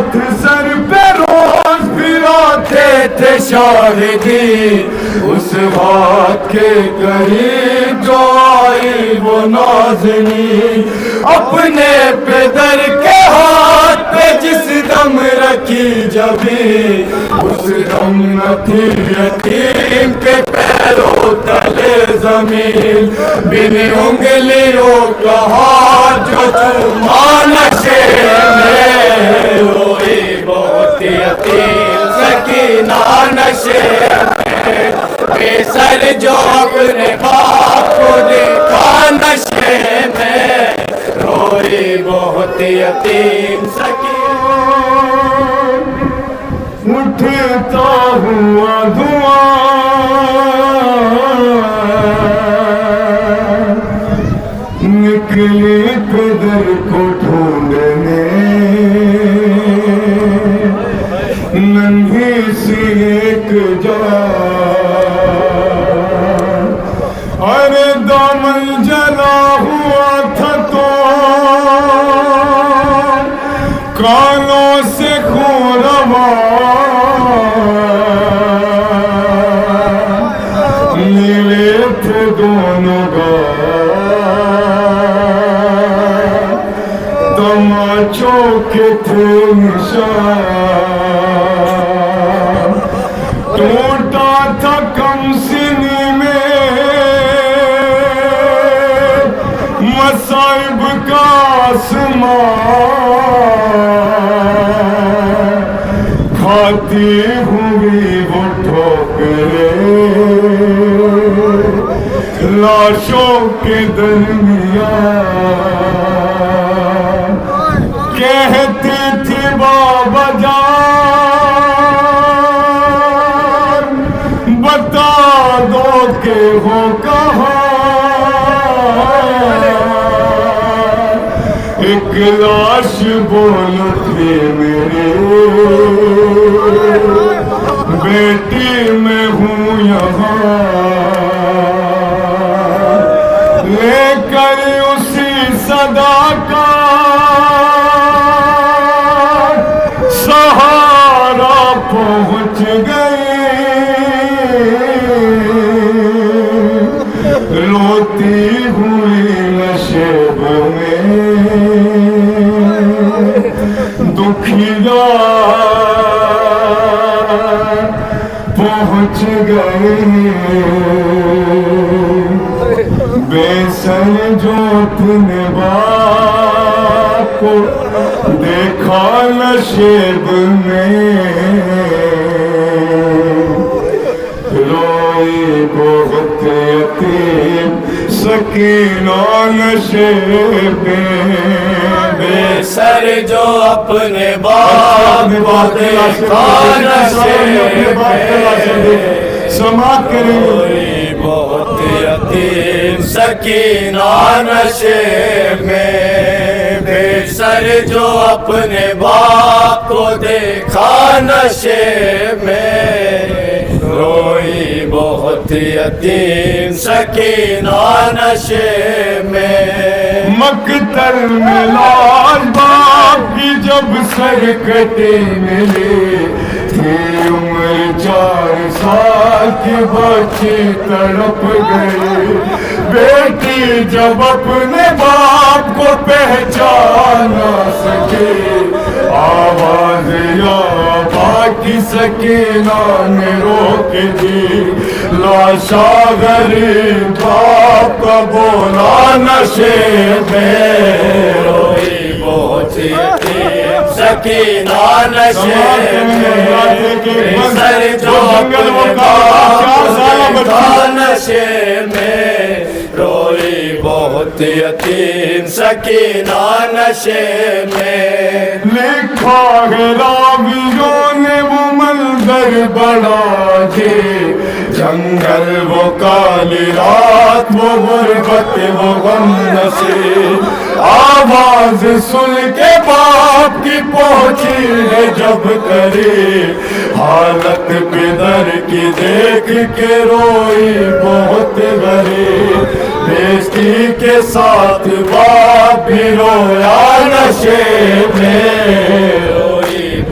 ہاتھ سر پہ روز پھراتے تھے شاہدی اس بات کے قریب جو آئی وہ نازنین اپنے پدر کے ہاتھ پہ جس دم رکھی جبھی اس دم نہ تھی یتیم کے پیروں تلے زمین بن انگلیوں کا ہاتھ جو چوما نشے میں روئی بہت یتیم سکینہ نشے میں بے سر جو اپنے باپ کو دیکھا نشے میں روئی بہت یتیم سکینہ اٹھتا ہوا دھواں نکلی پدر کو ڈھونڈنے ننھی سی ایک جان ارے دامن جلا ہوا تھا تو کانوں سے خون رواں نیلے تھے دونوں گال تماچوں کے تھے نشان ٹوٹا تھا کم سنی میں مصائب کا آسمان کھاتی ہوئی وہ ٹھوکریں لاشوں کے درمیان کہتی تھی بابا جان بتا دو کہ ہو کہاں ایک لاش بول اٹھی میرے بیٹی میں ہوں یہاں لے کر اسی صدا کا سہارا پہنچ گئی روتی ہوئی نشیب میں دکھیا پہنچ گئی بے سر جو اپنے باپ کو دیکھا نشیب میں روئی بہت یتیم سکینہ نشیب میں بے سر جو اپنے باپ کو دیکھا نشیب میں سماعت کریں روئی بہت یتیم سکینہ نشیب میں بے سر جو اپنے باپ کو دیکھا نشیب میں روئی بہت یتیم سکینہ نشیب میں مقتل میں لال باپ کی جب سر کٹے ملے تھی عمر 4 سال کی بچی تڑپ گئی بیٹی جب اپنے باپ کو پہچان نہ سکے آواز یا باقی سکینہ نے روک دی لاشا غریب باپ کا بولا نشیب میں روئی بہت یتیم سکینہ نشیب میں سر جو اپنے باپ کا نشیب میں روئی بہت یتیم سکینہ نشیب میں لکھا ہے راویوں نے وہ منظر بڑا جی جنگل وہ کالی رات وہ غربت وہ غم نصیب آواز سن کے باپ کی پہنچی ہے جب قریب حالت پدر کی دیکھ کے روئی بہت غریب بیٹی کے ساتھ باپ بھی رویا نشیب میں روئی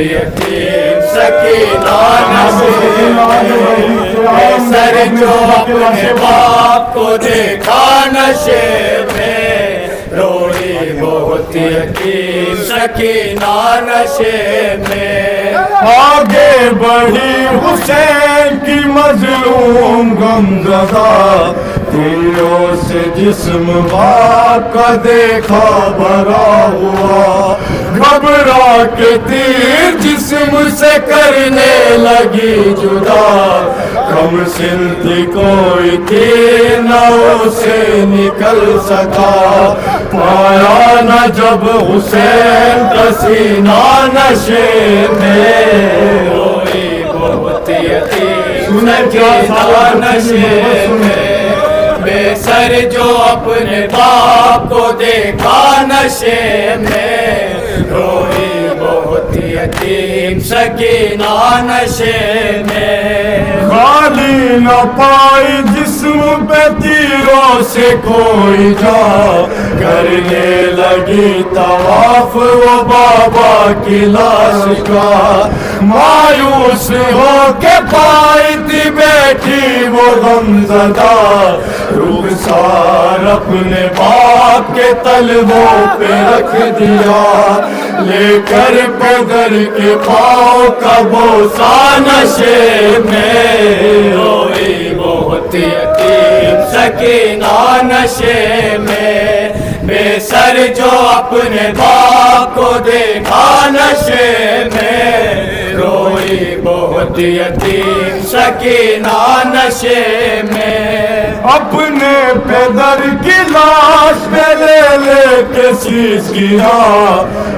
یتیم سکینہ نشے میں، سر جو اپنے باپ کو دیکھا نشے میں، روئی بہت یتیم سکینہ نشے میں۔ آگے بڑھی حسین کی مظلوم غمزدہ، تیروں سے جسم باپ کا دیکھا بھرا ہوا، گھبرا کے تیر جسم سے کرنے لگی جدا، کم سن تھی کوئی تیر نہ اسے نکل سکا، پایا نہ جب حسین کا سینہ نشے میں، روئی بہت یتیم سکینہ نشے میں، بے سر جو اپنے باپ کو دیکھا نشے میں، روئی بہت یتیم سکینہ نشے میں۔ خالی نہ پائی جسم پہ تیروں سے کوئی جا، کرنے لگی طواف وہ بابا کی لاش کا، مایوس ہو کے پائی تھی بیٹھی وہ غمزدہ، رخسار اپنے باپ کے تلووں پہ رکھ دیا، لے کر پیدر کے پاؤں کا بوسہ نشے میں، روئی بہت یتیم سکینہ نشے میں، بے سر جو اپنے باپ کو دیکھا نشے میں، روئی بہت یتیم سکینہ نشے میں۔ اپنے پیدر کی لاش پہ لے لے کے سیس کیا،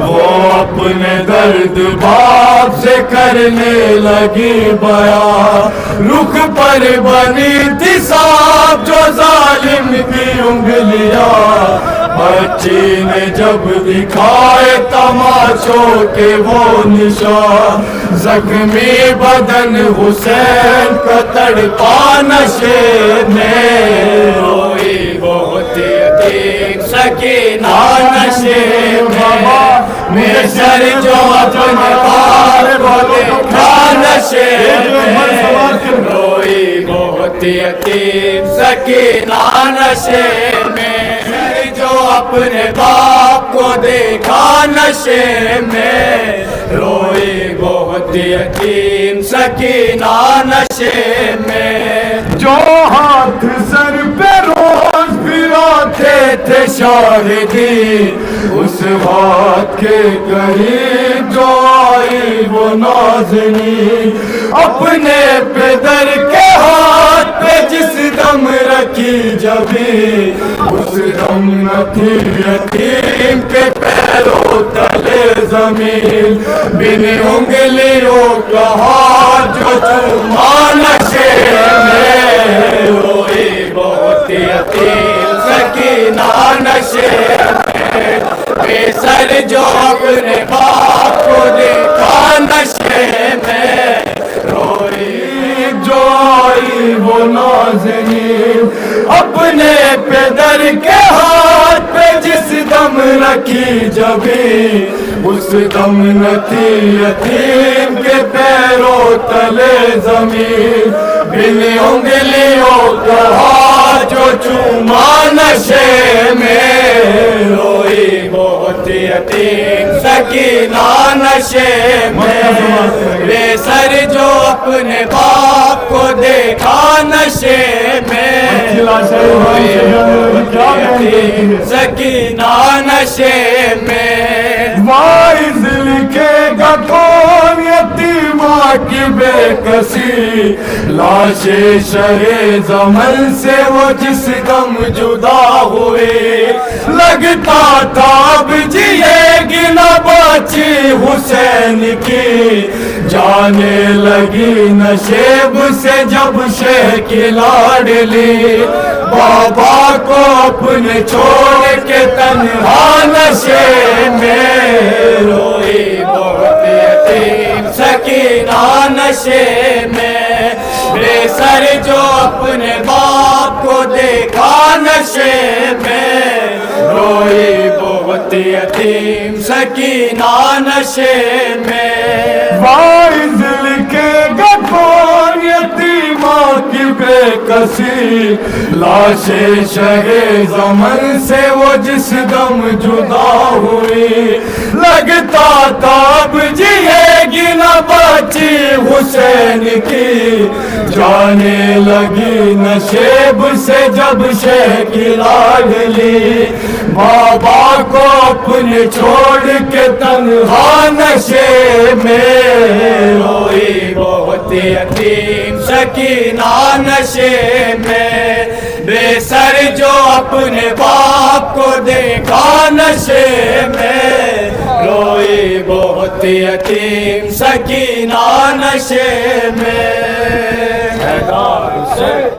وہ اپنے درد باپ سے کرنے لگی بیان، رخ پر بنی تھی صاف جو ظالم کی انگلیاں، بچی نے جب دکھائے تماشوں کے وہ نشان، زخمی بدن حسین کا تڑپا نشے میں، روئی بہت یتیم سکینہ نشے میں، بے سر جو اپنے باپ کو دیکھا نشے میں، روئی بہت یتیم سکینہ نشے میں، جو اپنے باپ کو دیکھا نشے میں، روئی بہت یتیم سکینہ نشے میں۔ جو ہاتھ سر پہ روز پھراتے تھے شاہدی، اس ہاتھ کے قریب جو آئی وہ نازنی، اپنے پیدر کے ہاتھ پہ جس دم رکھی جبھی، اس دم نہ تھی یتیم کے پیروں تلے زمین، بن انگلیوں کا ہاتھ جو چوما نشے میں، روئی بہت یتیم سکینہ نشے میں، بے سر جو اپنے باپ کو دیکھا نشے میں، روئی جو آئی وہ نازنین، اپنے پیدر کے ہاتھ پہ جس دم رکھی جبھی، اس دم نہ تھی یتیم کے پیروں تلے زمین، بن انگلیوں کا ہاتھ جو چوما نشے میں، روئی بہت یتیم سکینہ نشے میں، بے سر جو اپنے باپ کو دیکھا نشے میں، روئی بہت یتیم سکینہ نشے میں۔ وائز لکھے گا کون یتیمہ کی بے کسی، لاش شرے زمن سے وہ جس دم جدا ہوئی، لگتا تھا اب جیے گی نہ بچی حسین کی، جانے لگی نشیب سے جب شہ کی لاڈلی، بابا کو اپنے چھوڑ کے تنہا نشے میں، روئی بہت یتیم سکینہ نشے میں، بے سر جو اپنے باپ کو دیکھا نشے میں، روئی بہت بہت یتیم سکینہ نشے میں واعظ لکھے گا کون یتیماں کی بے کسی لاش شہ زمن سے وہ جس دم جدا ہوئی لگتا تھا اب جیے گی نہ بچی حسین کی جانے لگی نشیب سے جب شہ کی لاڈلی بابا کو اپنے چھوڑ کے تنہا نشے میں روئی بہت یتیم سکینہ نشے میں بے سر جو اپنے باپ کو دیکھا نشے میں روئی بہت یتیم سکینہ نشے میں